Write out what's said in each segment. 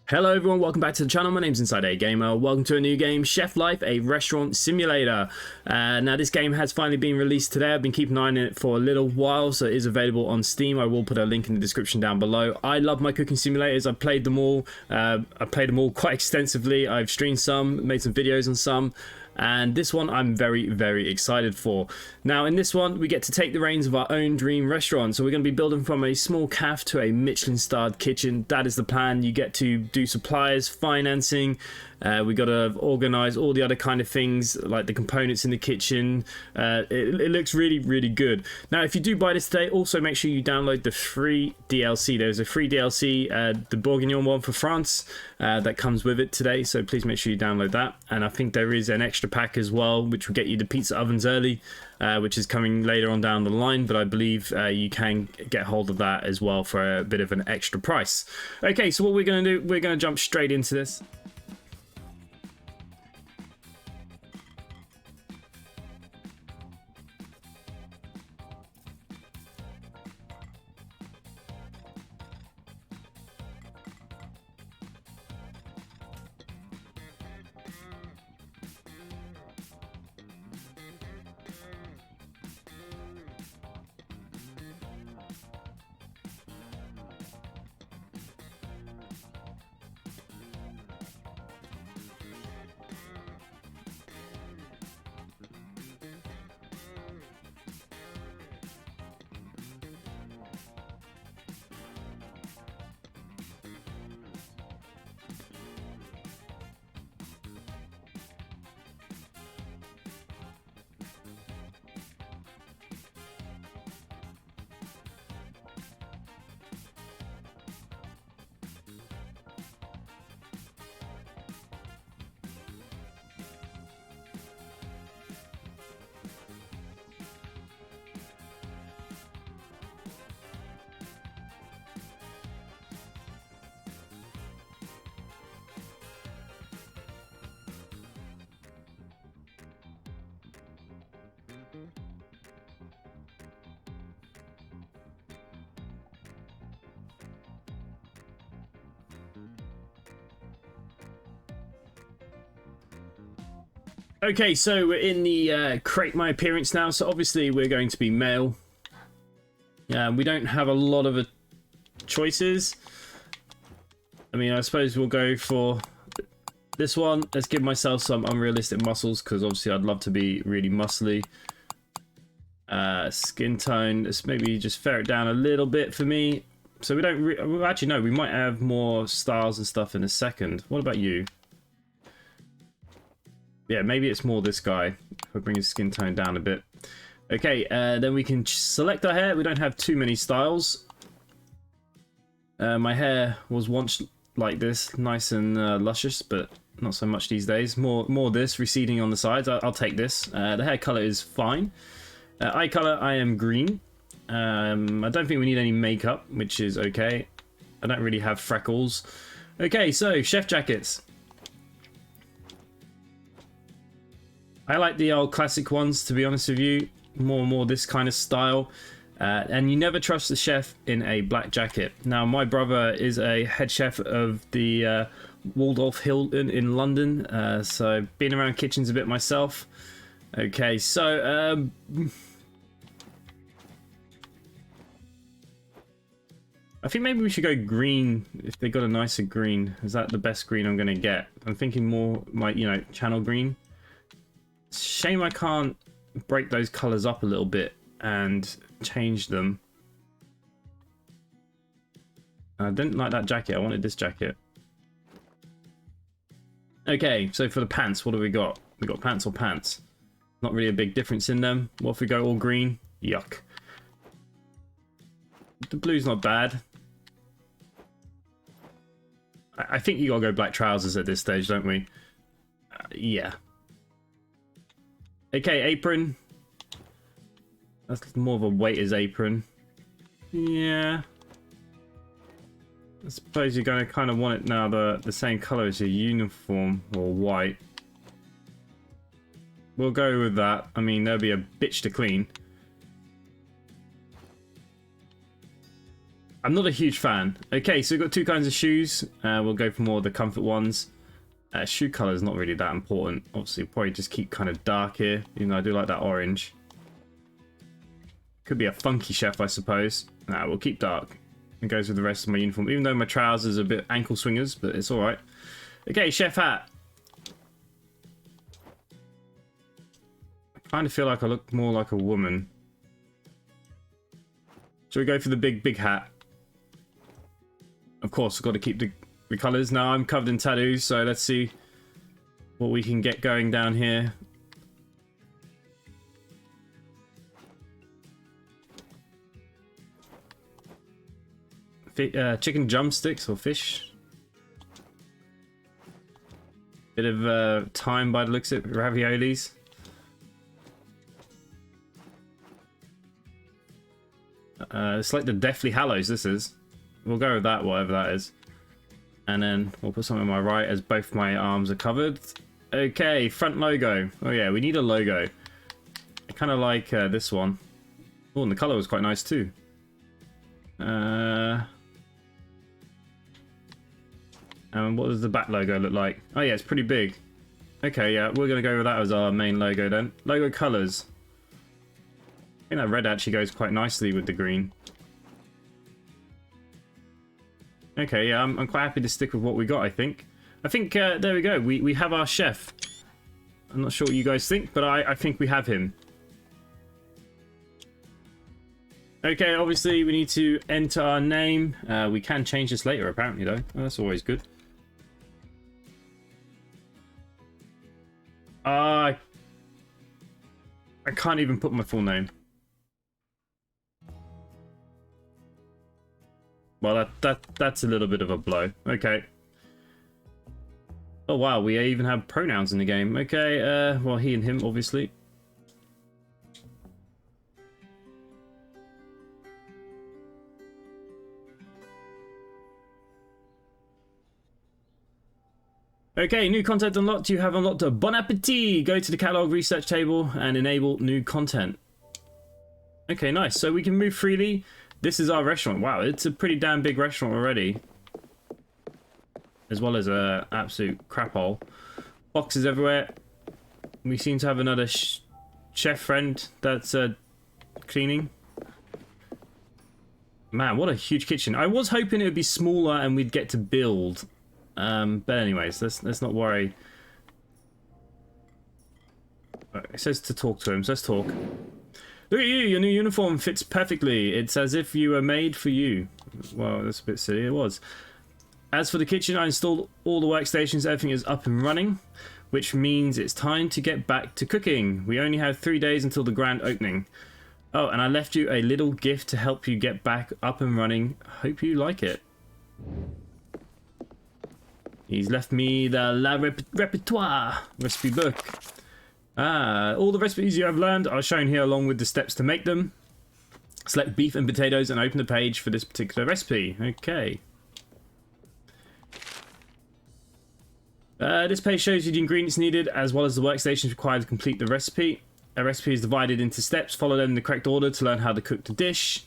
Hello everyone, welcome back to the channel. My name's InsideAgameR. Welcome to a new game, Chef Life, a restaurant simulator. Now this game has finally been released today. I've been keeping an eye on it for a little while, so it is available on Steam. I will put a link in the description down below. I love my cooking simulators. I've played them all. I've played them all quite extensively. I've streamed some, made some videos on some. And this one I'm very, very excited for. Now in this one we get to take the reins of our own dream restaurant. So we're going to be building from a small cafe to a Michelin starred kitchen. That is the plan. You get to do suppliers, financing. We got to organize all the other kind of things like the components in the kitchen. It looks really, really good. Now if you do buy this today, also make sure you download the free DLC. There's a free DLC, the Bourguignon one for France, that comes with it today. So please make sure you download that. And I think there is an extra pack as well, which will get you the pizza ovens early, which is coming later on down the line, but I believe you can get hold of that as well for a bit of an extra price. Okay, so what we're going to do, we're going to jump straight into this. Okay, so we're in the create my appearance now. So obviously we're going to be male. We don't have a lot of choices. I mean, I suppose we'll go for this one. Let's give myself some unrealistic muscles because obviously I'd love to be really muscly. Skin tone, let's maybe just fair it down a little bit for me. So we don't well, actually no, we might have more styles and stuff in a second. What about you? Yeah, maybe it's more this guy. If I bring his skin tone down a bit. Okay, then we can select our hair. We don't have too many styles. My hair was once like this, nice and luscious, but not so much these days. More this, receding on the sides. I'll take this. The hair color is fine. Eye color, I am green. I don't think we need any makeup, which is okay. I don't really have freckles. Okay, so chef jackets. I like the old classic ones, to be honest with you. More and more this kind of style. And you never trust the chef in a black jacket. Now, my brother is a head chef of the Waldorf Hilton in London. So, been around kitchens a bit myself. Okay, so... I think maybe we should go green if they got a nicer green. Is that the best green I'm going to get? I'm thinking more, channel green. Shame I can't break those colors up a little bit and change them. I didn't like that jacket. I wanted this jacket. Okay, so for the pants, what do we got? We got pants or pants? Not really a big difference in them. What if we go all green? Yuck. The blue's not bad. I think you gotta go black trousers at this stage, don't we? Yeah. Okay, apron. That's more of a waiter's apron. Yeah. I suppose you're going to kind of want it now the same color as your uniform, or white. We'll go with that. I mean, there'll be a bitch to clean. I'm not a huge fan. Okay, so we've got two kinds of shoes. We'll go for more of the comfort ones. Shoe color is not really that important. Obviously, we'll probably just keep kind of dark here, even though I do like that orange. Could be a funky chef, I suppose. Nah, we'll keep dark. It goes with the rest of my uniform, even though my trousers are a bit ankle swingers, but it's all right. Okay, chef hat. I kind of feel like I look more like a woman. Shall we go for the big hat? Of course, I've got to keep the colours. Now I'm covered in tattoos, so let's see what we can get going down here. Chicken drumsticks or fish. Bit of thyme by the looks of it. Raviolis. It's like the Deathly Hallows, this is. We'll go with that, whatever that is. And then we'll put something on my right as both my arms are covered. Okay, front logo. Oh yeah, we need a logo. I kind of like this one. Oh, and the colour was quite nice too. And what does the back logo look like? Oh yeah, it's pretty big. Okay, yeah, we're going to go with that as our main logo then. Logo colours. I think that red actually goes quite nicely with the green. Okay, yeah, I'm quite happy to stick with what we got, I think. There we go. We have our chef. I'm not sure what you guys think, but I think we have him. Okay, obviously we need to enter our name. We can change this later, apparently, though. Oh, that's always good. I can't even put my full name. Well, that's a little bit of a blow. Okay. Oh, wow. We even have pronouns in the game. Okay. Well, he and him, obviously. Okay, new content unlocked. You have unlocked a Bon Appetit. Go to the catalog research table and enable new content. Okay, nice. So we can move freely. This is our restaurant. Wow, it's a pretty damn big restaurant already. As well as a absolute crap hole. Boxes everywhere. We seem to have another chef friend that's cleaning. Man, what a huge kitchen. I was hoping it would be smaller and we'd get to build. But anyways, let's not worry. It says to talk to him, so let's talk. Look at you, your new uniform fits perfectly. It's as if you were made for you. Well, that's a bit silly, it was. As for the kitchen, I installed all the workstations, everything is up and running, which means it's time to get back to cooking. We only have 3 days until the grand opening. Oh, and I left you a little gift to help you get back up and running. Hope you like it. He's left me the La Repertoire recipe book. All the recipes you have learned are shown here along with the steps to make them. Select beef and potatoes and open the page for this particular recipe. Okay. This page shows you the ingredients needed as well as the workstations required to complete the recipe. A recipe is divided into steps. Follow them in the correct order to learn how to cook the dish.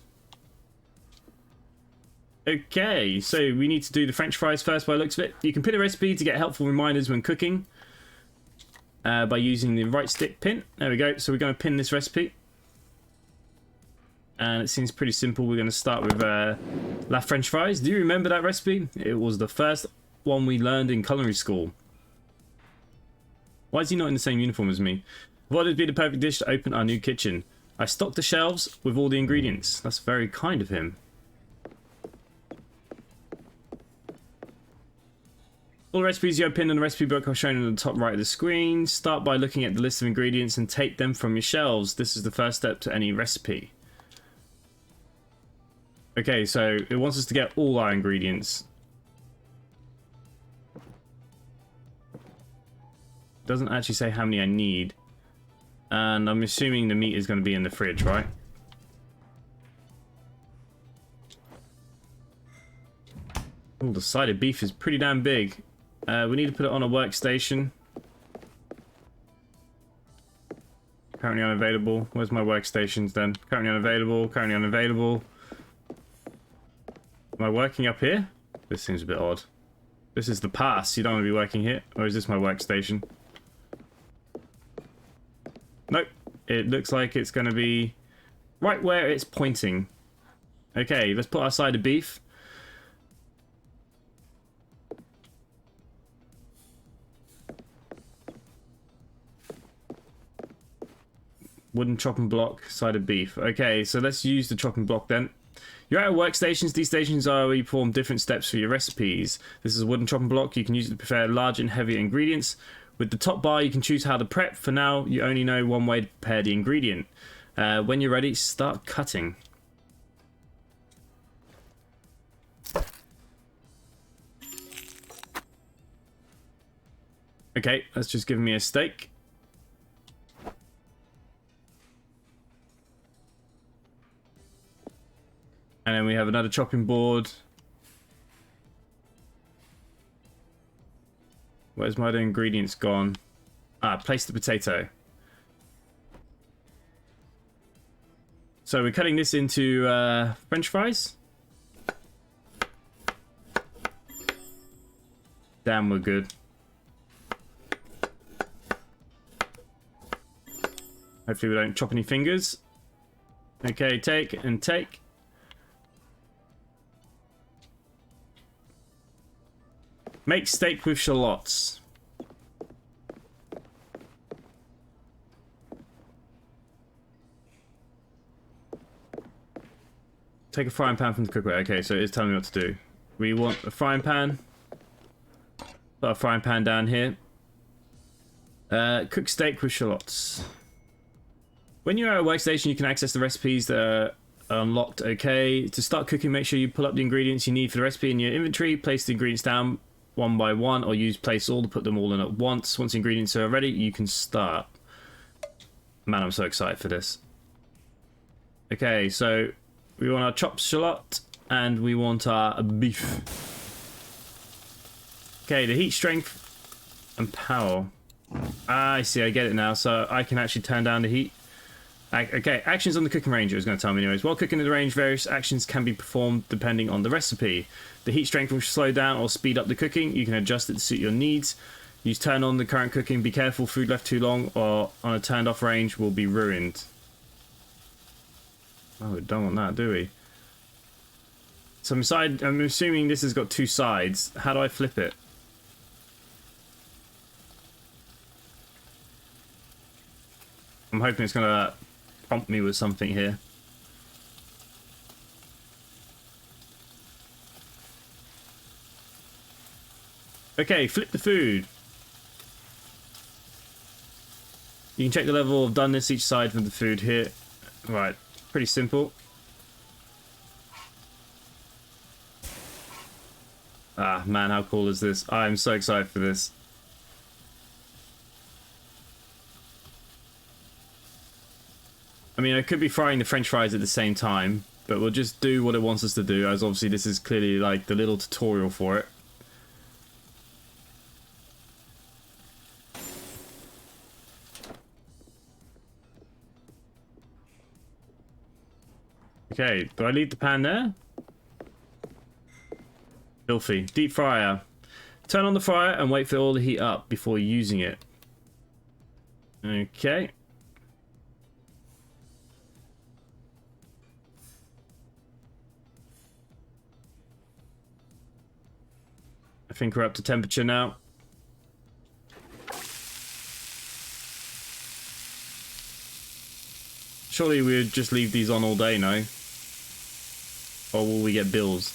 Okay, so we need to do the French fries first by the looks of it. You can pin a recipe to get helpful reminders when cooking by using the right stick pin. There we go. So we're going to pin this recipe. And it seems pretty simple. We're going to start with La French fries. Do you remember that recipe? It was the first one we learned in culinary school. Why is he not in the same uniform as me? What would be the perfect dish to open our new kitchen? I stocked the shelves with all the ingredients. That's very kind of him. All the recipes you have pinned in the recipe book are shown in the top right of the screen. Start by looking at the list of ingredients and take them from your shelves. This is the first step to any recipe. Okay, so it wants us to get all our ingredients. Doesn't actually say how many I need. And I'm assuming the meat is going to be in the fridge, right? Oh, the side of beef is pretty damn big. We need to put it on a workstation. Currently unavailable. Where's my workstations then? Currently unavailable. Currently unavailable. Am I working up here? This seems a bit odd. This is the pass. You don't want to be working here. Or is this my workstation? Nope. It looks like it's going to be right where it's pointing. Okay, let's put our side of beef. Wooden chopping block, side of beef. Okay, so let's use the chopping block then. You're at workstations. These stations are where you perform different steps for your recipes. This is a wooden chopping block. You can use it to prepare large and heavy ingredients. With the top bar, you can choose how to prep. For now, you only know one way to prepare the ingredient. When you're ready, start cutting. Okay, that's just giving me a steak. And then we have another chopping board. Where's my other ingredients gone? Ah, place the potato. So we're cutting this into French fries. Damn, we're good. Hopefully we don't chop any fingers. Okay, take and take. Make steak with shallots. Take a frying pan from the cookware. Okay, so it's telling me what to do. We want a frying pan. Put a frying pan down here. Cook steak with shallots. When you're at a workstation, you can access the recipes that are unlocked. Okay, to start cooking, make sure you pull up the ingredients you need for the recipe in your inventory. Place the ingredients down one by one, or use place all to put them all in at once. Once the ingredients are ready, you can start. Man, I'm so excited for this. Okay, so we want our chopped shallot and we want our beef. Okay, the heat strength and power. Ah, I see, I get it now. So I can actually turn down the heat. Okay, actions on the cooking range, it was going to tell me anyways. While cooking in the range, various actions can be performed depending on the recipe. The heat strength will slow down or speed up the cooking. You can adjust it to suit your needs. Use turn on the current cooking. Be careful, food left too long or on a turned off range will be ruined. Oh, we don't want that, do we? So I'm assuming this has got two sides. How do I flip it? I'm hoping it's going to prompt me with something here. Okay, flip the food. You can check the level of doneness each side from the food here. Right, pretty simple. Ah, man, how cool is this? I'm so excited for this. I mean, I could be frying the French fries at the same time, but we'll just do what it wants us to do, as obviously this is clearly like the little tutorial for it. Okay, do I leave the pan there? Filthy. Deep fryer. Turn on the fryer and wait for all the heat up before using it. Okay. I think we're up to temperature now. Surely we would just leave these on all day, no? Or will we get bills?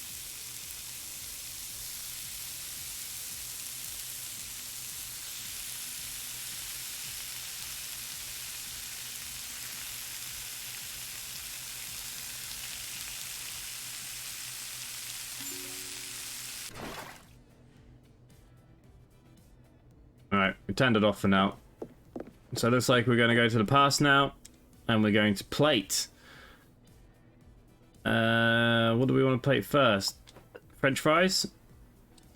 Alright, we turned it off for now. So it looks like we're going to go to the past now. And we're going to plate. What do we want to plate first? French fries?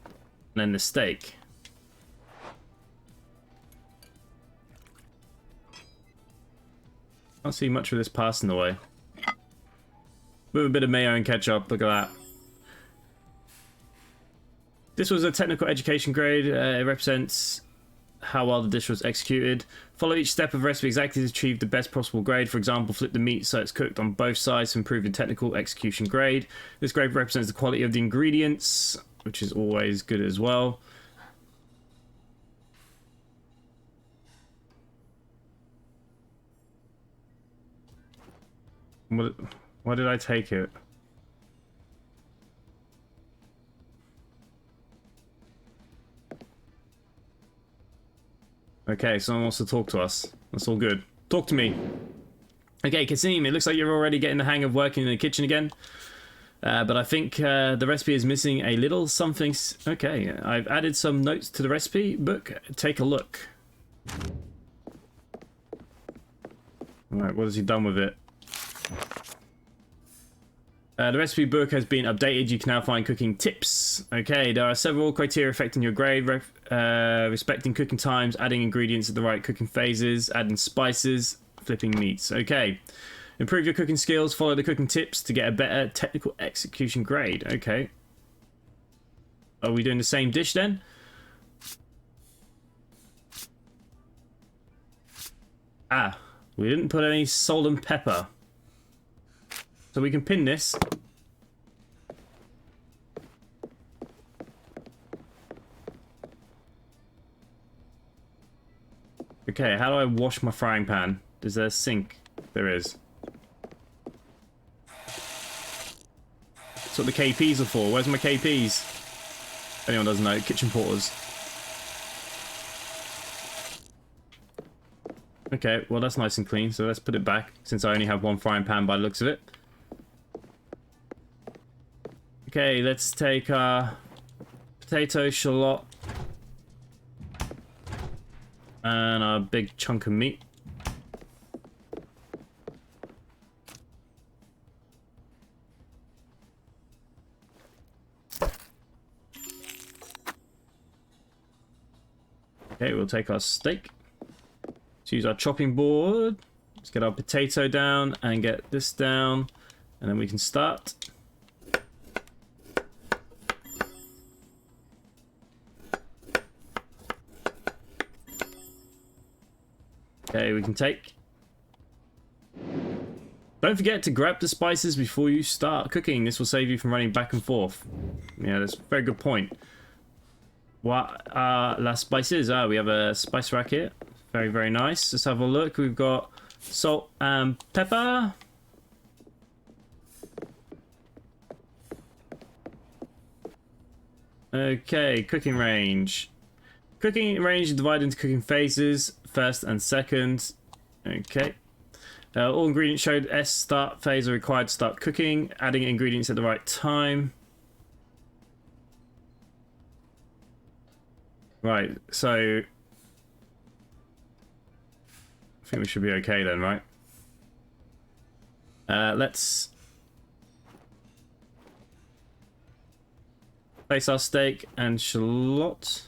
And then the steak. Can't see much of this passing away. With a bit of mayo and ketchup, look at that. This was a technical education grade. It represents how well the dish was executed. Follow each step of the recipe exactly to achieve the best possible grade. For example, flip the meat so it's cooked on both sides to improve the technical execution grade. This grade represents the quality of the ingredients, which is always good as well. Why did I take it? Okay, someone wants to talk to us. That's all good. Talk to me. Okay, Kasim, it looks like you're already getting the hang of working in the kitchen again. But I think the recipe is missing a little something. Okay, I've added some notes to the recipe book. Take a look. Alright, what has he done with it? The recipe book has been updated. You can now find cooking tips. Okay, there are several criteria affecting your grade. Respecting cooking times, adding ingredients at the right cooking phases, adding spices, flipping meats. Okay. Improve your cooking skills. Follow the cooking tips to get a better technical execution grade. Okay. Are we doing the same dish then? Ah, we didn't put any salt and pepper. So we can pin this. Okay, how do I wash my frying pan? Is there a sink? There is. That's what the KPs are for. Where's my KPs? Anyone doesn't know. Kitchen porters. Okay, well that's nice and clean, so let's put it back, since I only have one frying pan by the looks of it. Okay, let's take potato, shallot, and a big chunk of meat. Okay, we'll take our steak. Let's use our chopping board. Let's get our potato down and get this down, and then we can start. Okay, we can take. Don't forget to grab the spices before you start cooking. This will save you from running back and forth. Yeah, that's a very good point. What are las spices? Ah, we have a spice rack here. Very, very nice. Let's have a look. We've got salt and pepper. Okay, cooking range. Cooking range is divided into cooking phases, first and second. Okay. All ingredients showed S start phase are required to start cooking. Adding ingredients at the right time. Right, so I think we should be okay then, right? Let's place our steak and shallot.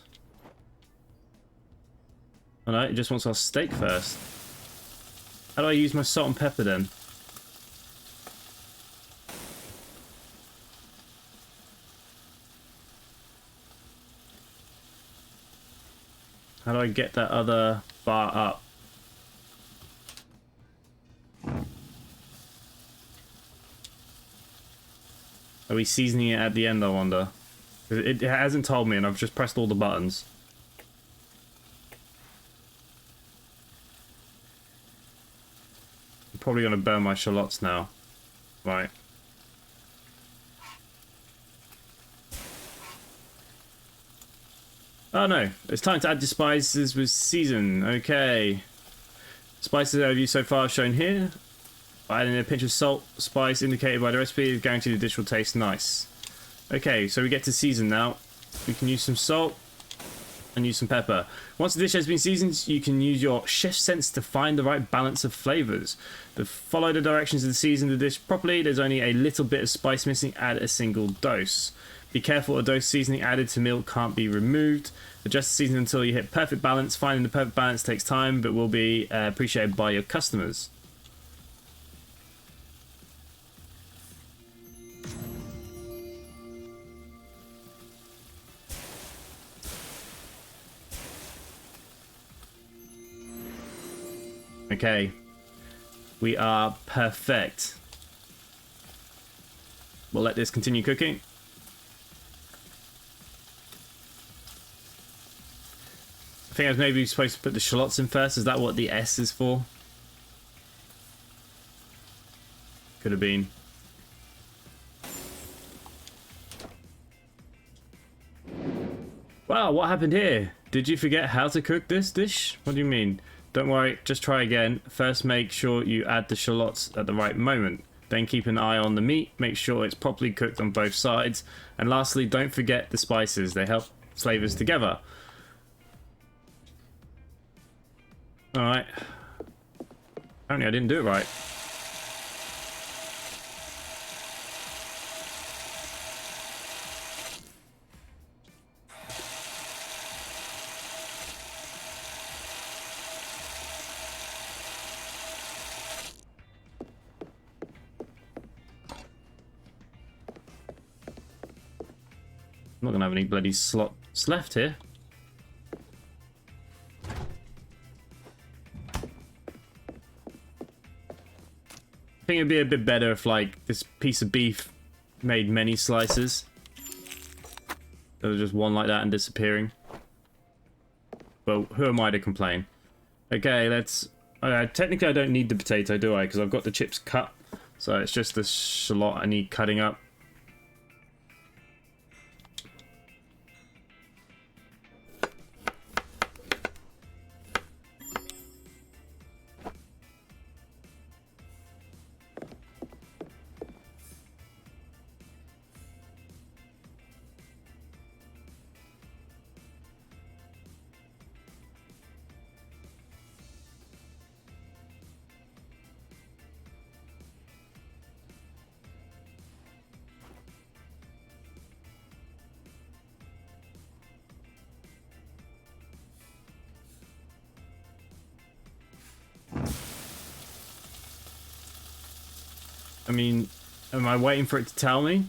Oh no, it just wants our steak first. How do I use my salt and pepper then? How do I get that other bar up? Are we seasoning it at the end, I wonder? It hasn't told me and I've just pressed all the buttons. I'm probably going to burn my shallots now. Right. Oh no, it's time to add the spices with season. Okay. Spices I've used so far are shown here. Adding a pinch of salt, spice indicated by the recipe is guaranteed the dish will taste nice. Okay, so we get to season now. We can use some salt and use some pepper. Once the dish has been seasoned, you can use your chef sense to find the right balance of flavors. To follow the directions to season the dish properly, there's only a little bit of spice missing, add a single dose. Be careful, a dose seasoning added to meal can't be removed. Adjust the seasoning until you hit perfect balance. Finding the perfect balance takes time, but will be appreciated by your customers. Okay. We are perfect. We'll let this continue cooking. I think I was maybe supposed to put the shallots in first. Is that what the S is for? Could have been. Wow, what happened here? Did you forget how to cook this dish? What do you mean? Don't worry, just try again. First, make sure you add the shallots at the right moment. Then keep an eye on the meat. Make sure it's properly cooked on both sides. And lastly, don't forget the spices. They help flavors together. Alright. Apparently I didn't do it right. I'm not gonna have any bloody slots left here. I think it'd be a bit better if, like, this piece of beef made many slices. There was just one like that and disappearing. Well, who am I to complain? Okay, let's... technically, I don't need the potato, do I? Because I've got the chips cut. So it's just the shallot I need cutting up. I mean, am I waiting for it to tell me?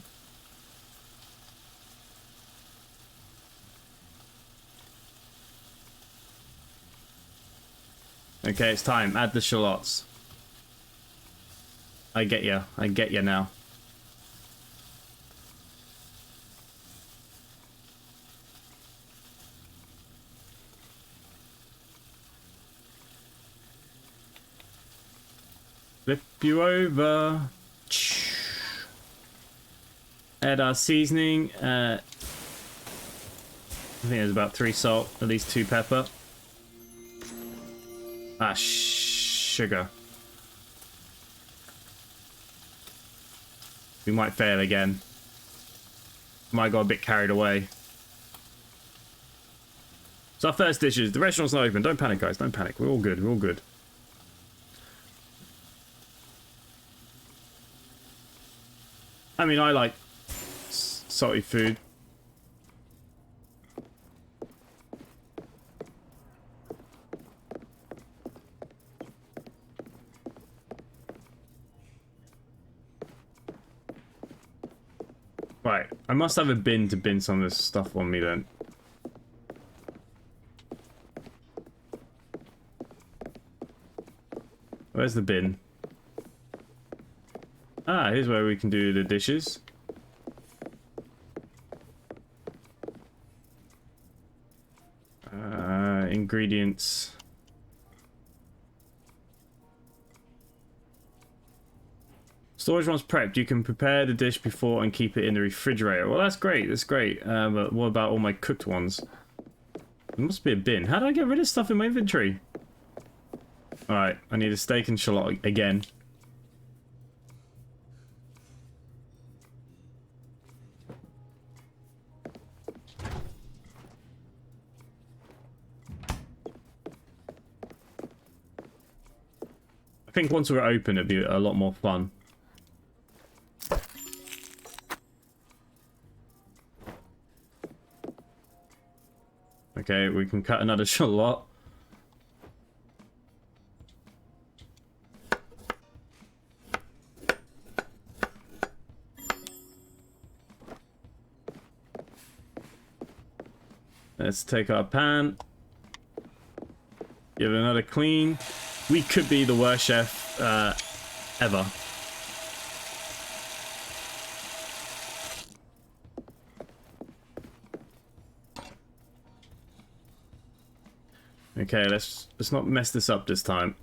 Okay, it's time. Add the shallots. I get ya. I get ya now. Flip you over. Add our seasoning. I think there's about 3 salt, at least 2 pepper. Ah, sugar. We might fail again. Might got a bit carried away. So our first dishes. The restaurant's not open. Don't panic, guys. Don't panic. We're all good. We're all good. I mean, I like salty food. Right, I must have a bin to bin some of this stuff on me then. Where's the bin? Ah, here's where we can do the dishes. Ingredients. Storage once prepped, you can prepare the dish before and keep it in the refrigerator. Well, that's great, that's great. But what about all my cooked ones? There must be a bin. How do I get rid of stuff in my inventory? Alright, I need a steak and shallot again. I think once we're open, it'd be a lot more fun. Okay, we can cut another shallot. Let's take our pan. Give it another clean. We could be the worst chef ever. Okay, let's not mess this up this time.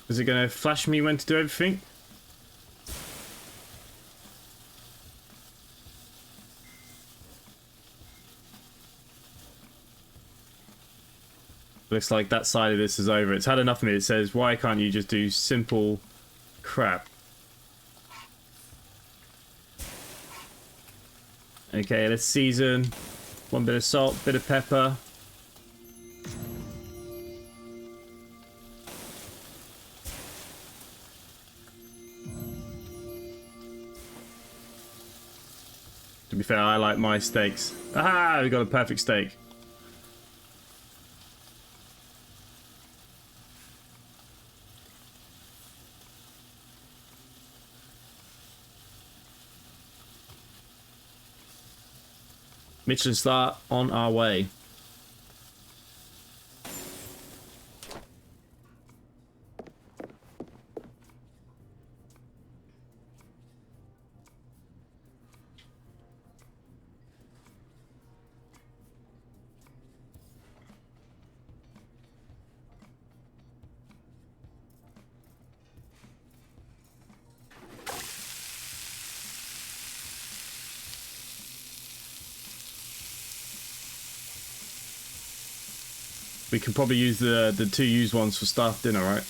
Is it going to flash me when to do everything? Looks like that side of this is over. It's had enough of it. It says, why can't you just do simple crap? Okay, let's season. 1 bit of salt, bit of pepper. To be fair, I like my steaks. Aha! We got a perfect steak. Michelin star on our way. We can probably use the 2 used ones for staff dinner, right?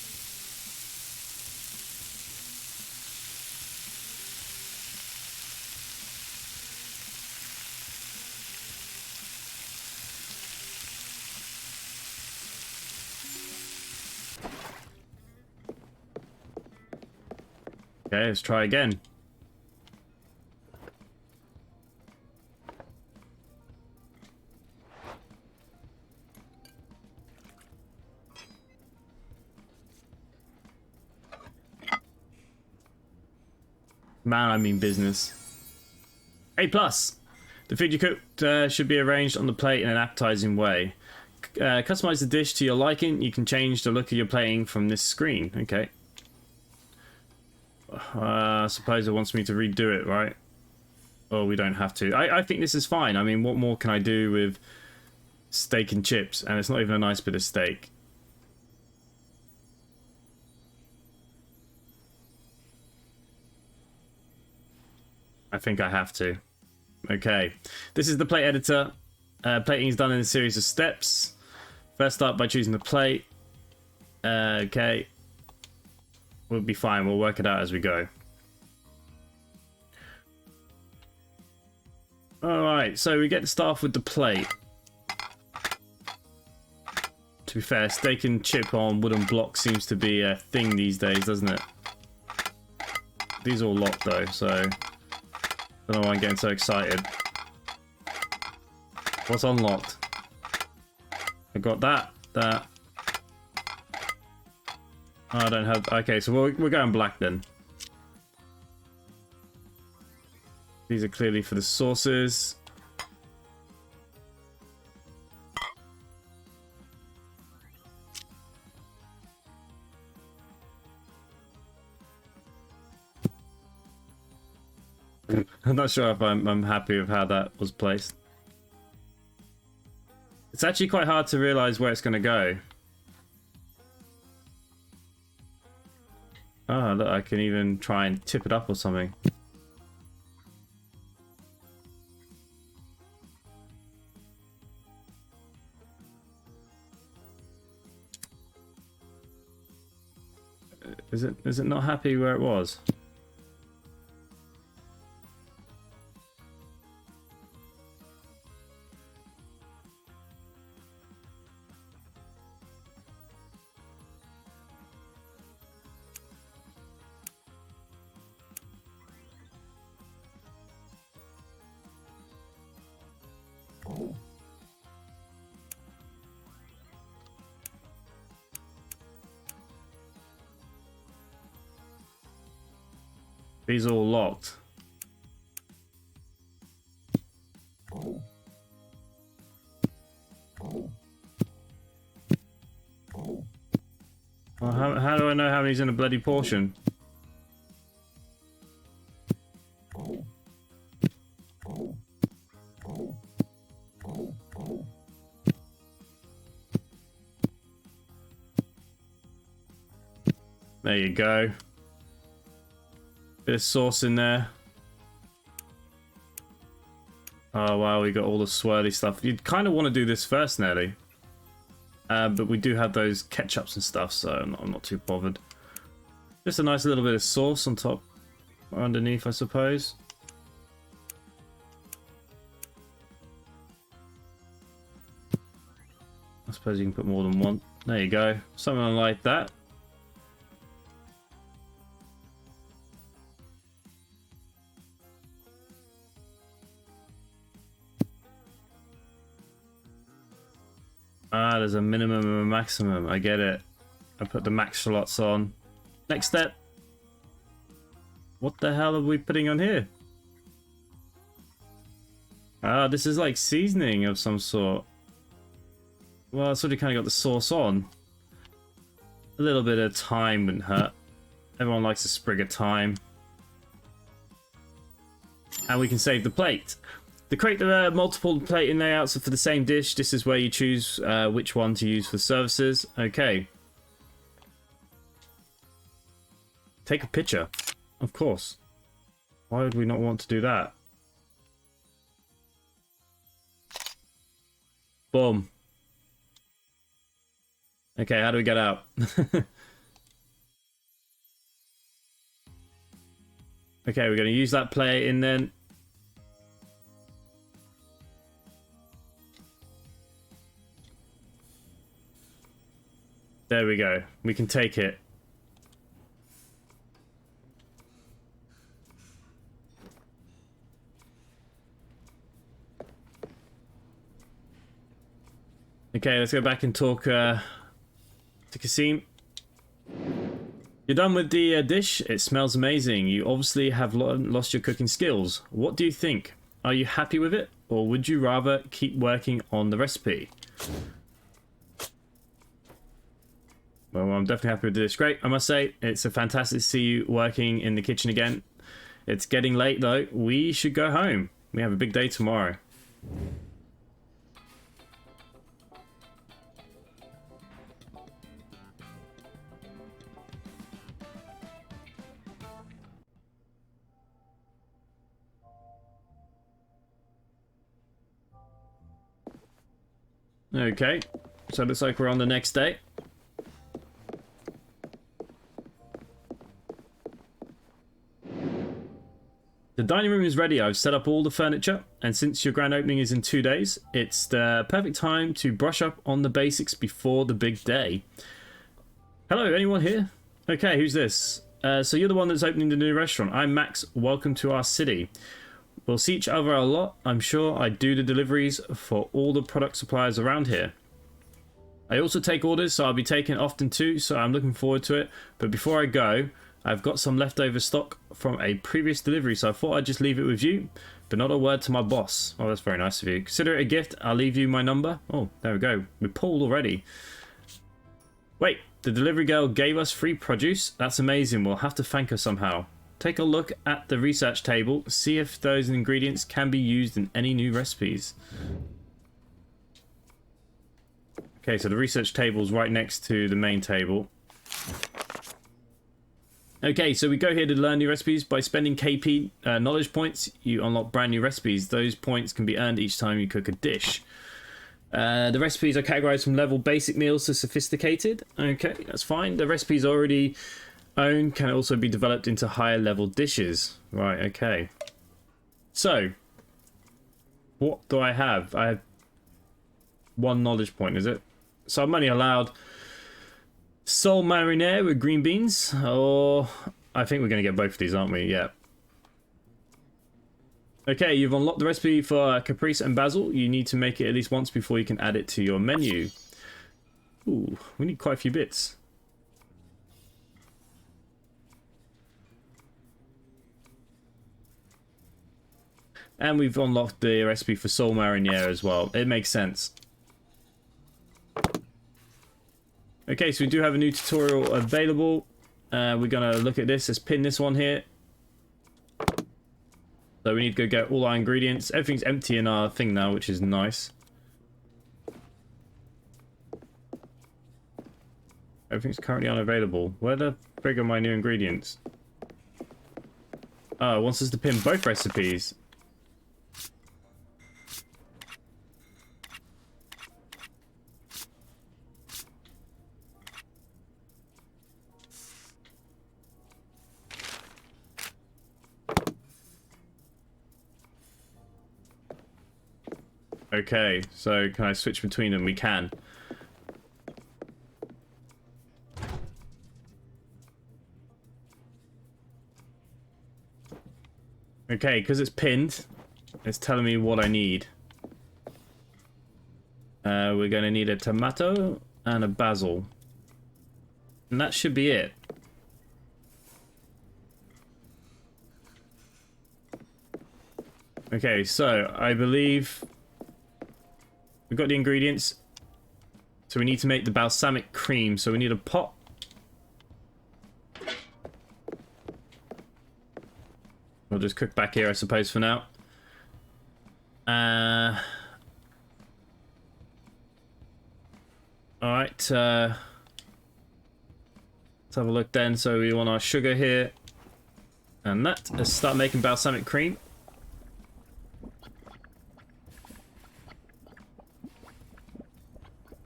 Okay, let's try again. Man, I mean business. A+. The food you cooked should be arranged on the plate in an appetizing way. Customize the dish to your liking. You can change the look of your plating from this screen. Okay. I suppose it wants me to redo it, right? Oh, we don't have to. I think this is fine. I mean, what more can I do with steak and chips? And it's not even a nice bit of steak. I think I have to. Okay. This is the plate editor. Plating is done in a series of steps. First start by choosing the plate. Okay. We'll be fine. We'll work it out as we go. Alright, so we get to start off with the plate. To be fair, steak and chip on wooden blocks seems to be a thing these days, doesn't it? These are all locked though, so I don't know why I'm getting so excited. What's unlocked? I got that. Oh, I don't have... Okay, so we're going black then. These are clearly for the sauces. I'm not sure if I'm happy with how that was placed. It's actually quite hard to realize where it's going to go. Oh, look, I can even try and tip it up or something. Is it not happy where it was? These are all locked. Well, how do I know how many's in a bloody portion? There you go. Bit of sauce in there. Oh wow, we got all the swirly stuff. You'd kind of want to do this first, Nelly. But we do have those ketchups and stuff, so I'm not too bothered. Just a nice little bit of sauce on top or underneath, I suppose. I suppose you can put more than one. There you go. Something like that. Ah, there's a minimum and a maximum. I get it. I put the max slots on. Next step. What the hell are we putting on here? Ah, this is like seasoning of some sort. Well, it's already kind of got the sauce on. A little bit of thyme wouldn't hurt. Everyone likes a sprig of thyme. And we can save the plate. To create the multiple plating layouts for the same dish, this is where you choose which one to use for services. Okay. Take a picture. Of course. Why would we not want to do that? Boom. Okay, how do we get out? Okay, we're going to use that plate in then. There we go. We can take it. Okay, let's go back and talk to Kasim. You're done with the dish. It smells amazing. You obviously have lost your cooking skills. What do you think? Are you happy with it? Or would you rather keep working on the recipe? Well, I'm definitely happy with this. Great, I must say. It's a fantastic to see you working in the kitchen again. It's getting late, though. We should go home. We have a big day tomorrow. Okay, so it looks like we're on the next day. The dining room is ready. I've set up all the furniture, and since your grand opening is in 2 days, it's the perfect time to brush up on the basics before the big day. Hello, anyone here? Okay, who's this? So you're the one that's opening the new restaurant. I'm Max. Welcome to our city. We'll see each other a lot. I'm sure I do the deliveries for all the product suppliers around here. I also take orders, so I'll be taking often too, so I'm looking forward to it. But before I go, I've got some leftover stock from a previous delivery, so I thought I'd just leave it with you, but not a word to my boss. Oh, that's very nice of you. Consider it a gift. I'll leave you my number. Oh, there we go. We're pulled already. Wait, the delivery girl gave us free produce? That's amazing. We'll have to thank her somehow. Take a look at the research table. See if those ingredients can be used in any new recipes. Okay, so the research table is right next to the main table. Okay, so we go here to learn new recipes. By spending KP knowledge points, you unlock brand new recipes. Those points can be earned each time you cook a dish. The recipes are categorized from level basic meals to sophisticated. Okay, that's fine. The recipes already owned can also be developed into higher level dishes. Right, okay. So, what do I have? I have 1 knowledge point, is it? So I'm only allowed sole marinara with green beans, or I think we're going to get both of these, aren't we? Yeah. Okay, you've unlocked the recipe for caprese and basil. You need to make it at least once before you can add it to your menu. Ooh, we need quite a few bits. And we've unlocked the recipe for soul mariniere as well. It makes sense. Okay, so we do have a new tutorial available. We're going to look at this. Let's pin this one here. So we need to go get all our ingredients. Everything's empty in our thing now, which is nice. Everything's currently unavailable. Where the frig are my new ingredients? Oh, it wants us to pin both recipes. Okay, so can I switch between them? We can. Okay, because it's pinned, it's telling me what I need. We're going to need a tomato and a basil. And that should be it. Okay, so I believe we've got the ingredients. So we need to make the balsamic cream. So we need a pot. We'll just cook back here, I suppose, for now. Alright. Let's have a look then. So we want our sugar here. And that. Let's start making balsamic cream.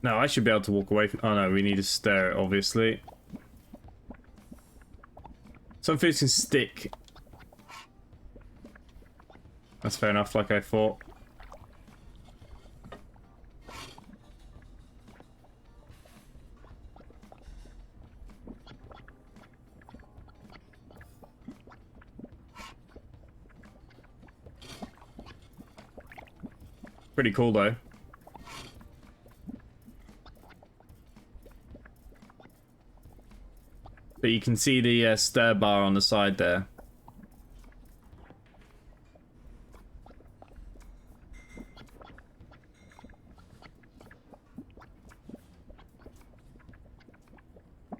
No, I should be able to walk away from... Oh no, we need to stir it, obviously. Some foods can stick. That's fair enough, like I thought. Pretty cool, though. But you can see the stir bar on the side there.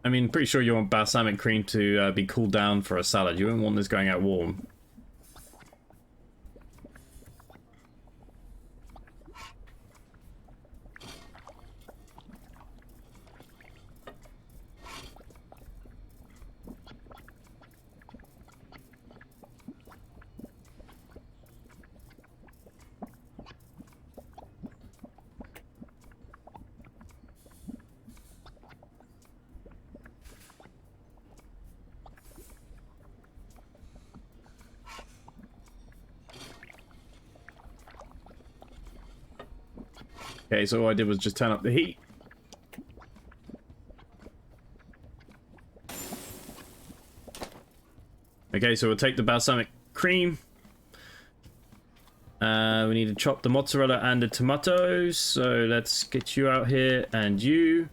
I mean, pretty sure you want balsamic cream to be cooled down for a salad. You wouldn't want this going out warm. Okay, so all I did was just turn up the heat. Okay, so we'll take the balsamic cream. We need to chop the mozzarella and the tomatoes. So let's get you out here and you.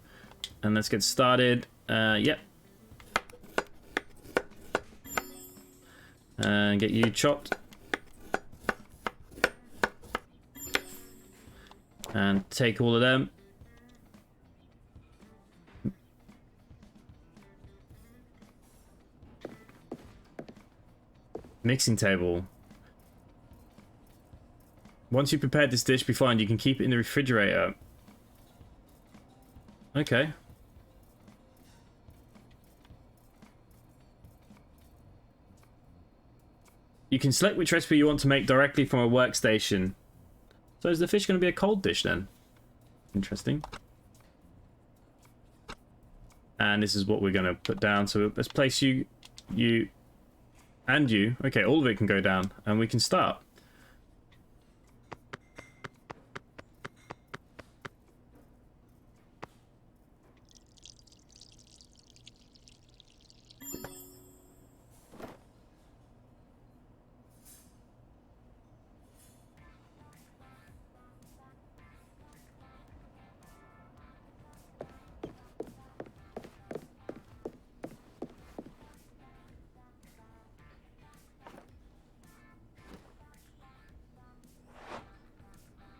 And let's get started. Yep. And get you chopped. And take all of them. Mixing table. Once you've prepared this dish, be fine. You can keep it in the refrigerator. Okay. You can select which recipe you want to make directly from a workstation. So is the fish going to be a cold dish then? Interesting. And this is what we're going to put down. So let's place you, and you. Okay, all of it can go down. And we can start.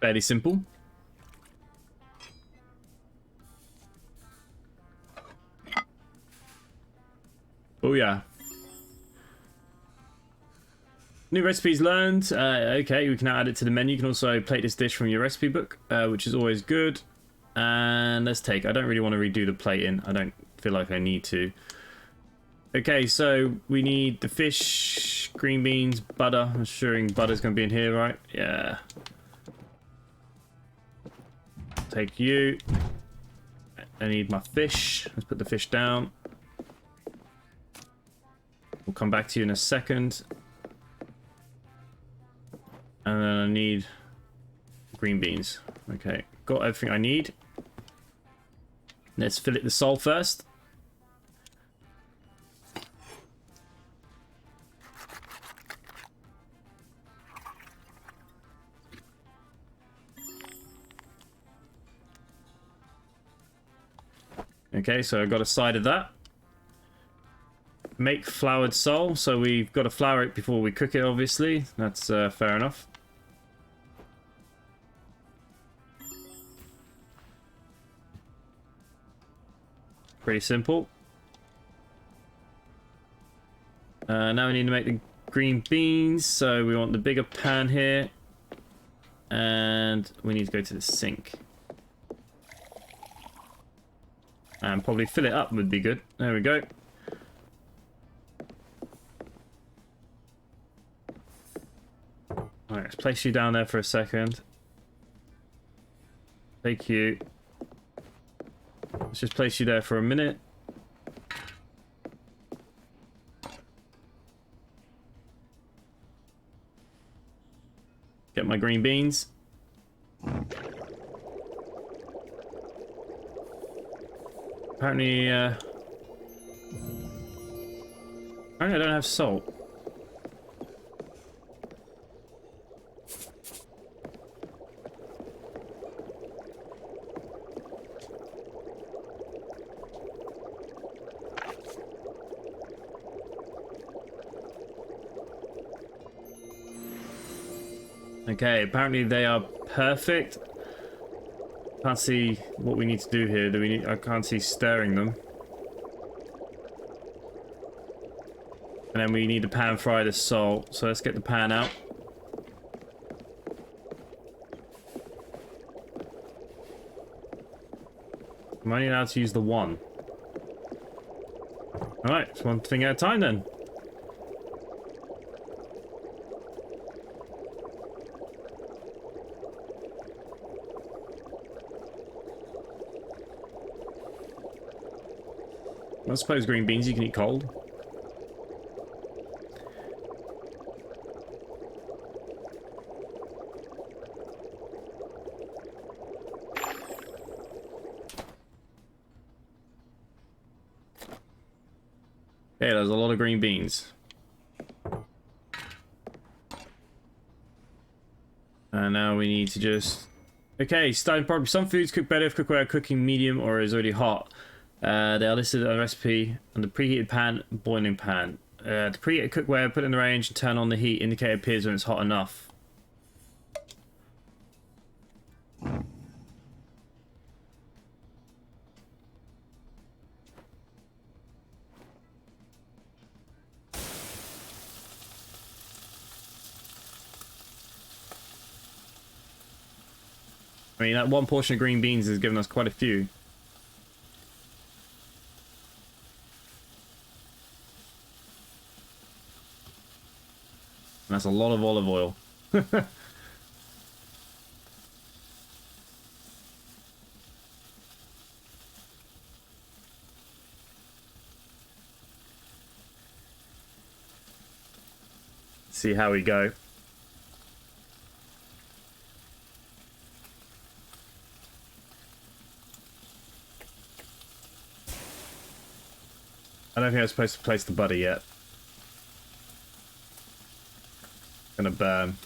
Fairly simple. Oh yeah. New recipes learned. Okay, we can now add it to the menu. You can also plate this dish from your recipe book, which is always good. And let's take... I don't really want to redo the plating. I don't feel like I need to. Okay, so we need the fish, green beans, butter. I'm assuming butter's going to be in here, right? Yeah. Take you. I need my fish. Let's put the fish down. We'll come back to you in a second. And then I need green beans. Okay, got everything I need. Let's fillet the sole first. Okay, so I got a side of that. Make floured sole, so we've got to flour it before we cook it, obviously. That's fair enough. Pretty simple. Now we need to make the green beans, so we want the bigger pan here. And we need to go to the sink. And probably fill it up would be good. There we go. Alright, let's place you down there for a second. Take you. Let's just place you there for a minute. Get my green beans. Apparently I don't have salt. Okay, apparently they are perfect. Can't see what we need to do here. Do we need? I can't see stirring them. And then we need to pan fry the salt. So let's get the pan out. I'm only allowed to use the one. Alright, it's one thing at a time then. I suppose green beans you can eat cold. Okay, there's a lot of green beans. And now we need to just... Okay, starting problem. Some foods cook better if cookware cooking medium or is already hot. They are listed on a recipe on the preheated pan, boiling pan. The preheated cookware, put in the range and turn on the heat. Indicator appears when it's hot enough. I mean, that one portion of green beans has given us quite a few. That's a lot of olive oil. See how we go. I don't think I was supposed to place the butter yet. Gonna burn.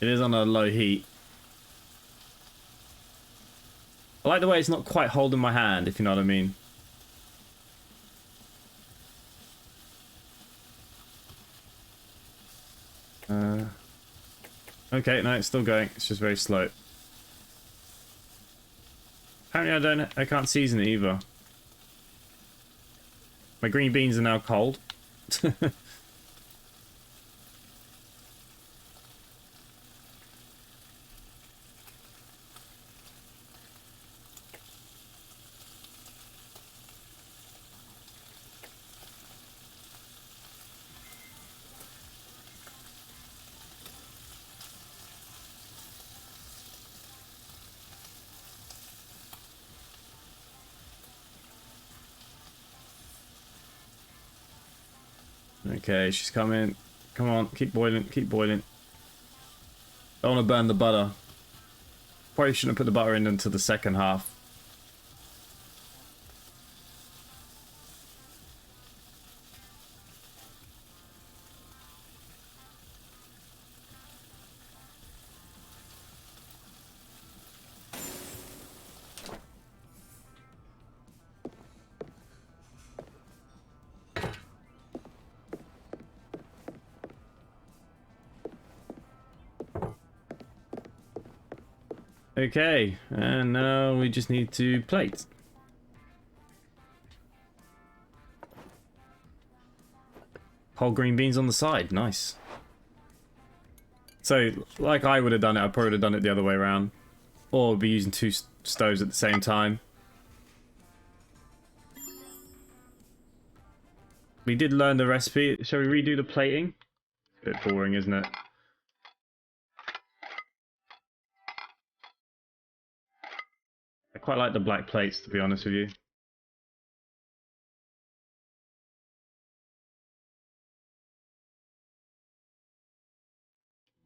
It is on a low heat. I like the way it's not quite holding my hand, if you know what I mean. Okay, no, it's still going. It's just very slow. Apparently I can't season it either. My green beans are now cold. Okay, she's coming. Come on, keep boiling, keep boiling. Don't want to burn the butter. Probably shouldn't have put the butter in until the second half. Okay, and now we just need to plate. Whole green beans on the side, nice. So, like I would have done it, I probably would have done it the other way around. Or be using two stoves at the same time. We did learn the recipe. Shall we redo the plating? A bit boring, isn't it? I quite like the black plates, to be honest with you.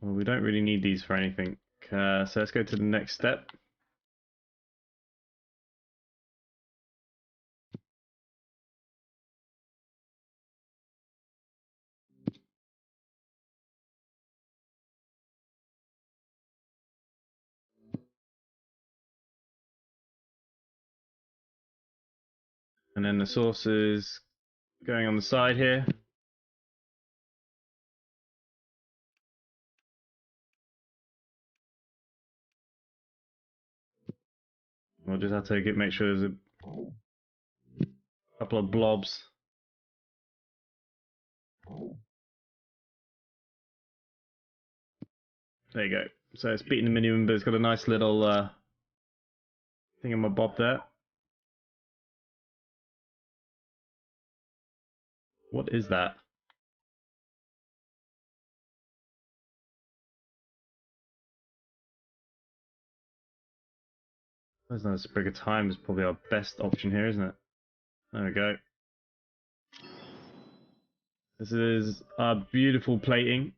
Well, we don't really need these for anything. So let's go to the next step. And then the sauces going on the side here. We'll just have to make sure there's a couple of blobs. There you go. So it's beating the minimum, but it's got a nice little thingamabob there. What is that? There's no sprig of thyme is probably our best option here, isn't it? There we go. This is our beautiful plating.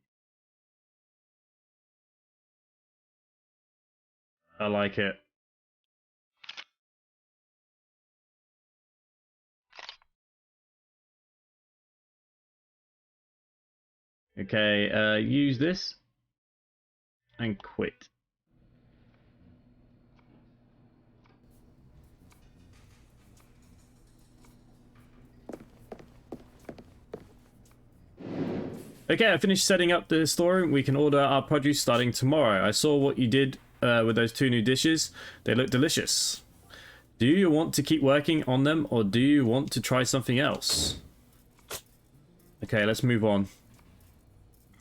I like it. Okay, use this and quit. Okay, I finished setting up the storeroom. We can order our produce starting tomorrow. I saw what you did with those two new dishes. They look delicious. Do you want to keep working on them, or do you want to try something else? Okay, let's move on.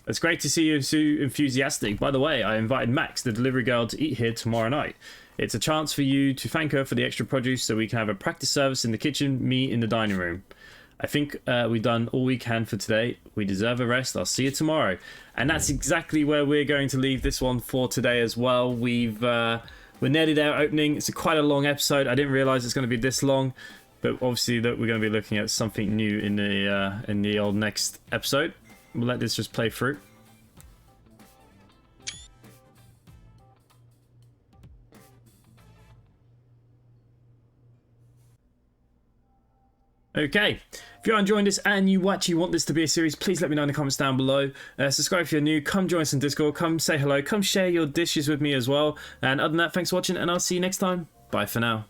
It's great to see you so enthusiastic. By the way, I invited Max, the delivery girl, to eat here tomorrow night. It's a chance for you to thank her for the extra produce so we can have a practice service in the kitchen, me in the dining room. I think we've done all we can for today. We deserve a rest. I'll see you tomorrow. And that's exactly where we're going to leave this one for today as well. We're nearly there opening. It's quite a long episode. I didn't realize it's going to be this long, but obviously that we're going to be looking at something new in the old next episode. We'll let this just play through. Okay, if you're enjoying this and you actually want this to be a series, please let me know in the comments down below. Subscribe if you're new, come join us in Discord, come say hello, come share your dishes with me as well. And other than that, thanks for watching and I'll see you next time. Bye for now.